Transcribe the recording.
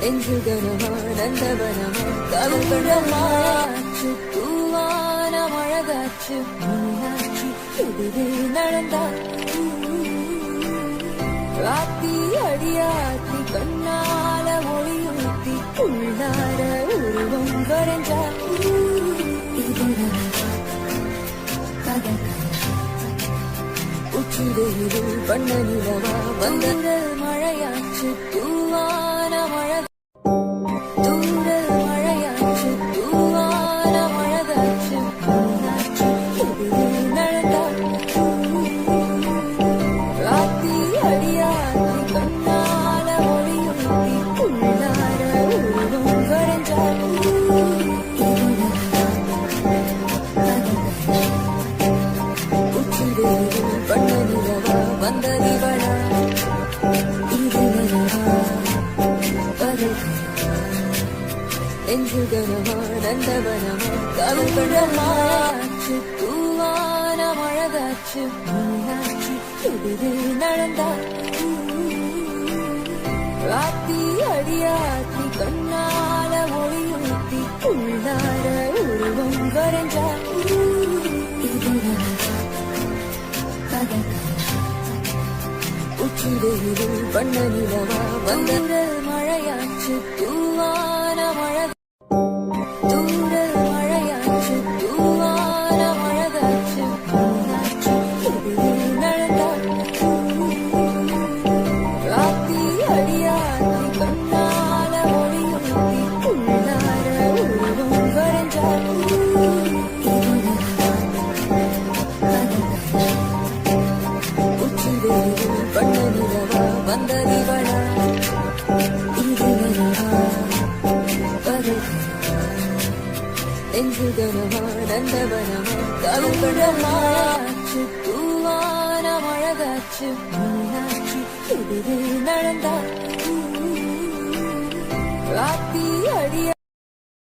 நந்தவனமா கவிழ்கடமாச்சு தூவான மழகாச்சு மீனாட்சி இதுவே நடந்தா ராத்தி அடியாத்தி கண்ணால ஒளியூத்தி உள்ளார உருவம் வரைஞ்சா உச்சிதேரில் பண்ண நிலவா வந்த மழையாச்சு தூவான மழ நந்தவனமா கவிழ்கடமாச்சு தூவான மழகாச்சு மீனாட்சி இதுவே நடந்தா ராத்தி அடியாத்தி கண்ணால ஒளியூத்தி உள்ளார உருவம் வரைஞ்சா உச்சிதேரில் பண்ண நிலவா வந்த மழையாச்சு தூவான மழ நந்தவனமா கவிழ்கடமாச்சு தூவான மழகாச்சு மீனாட்சி இதுவே நடந்தா ராத்தி அடிய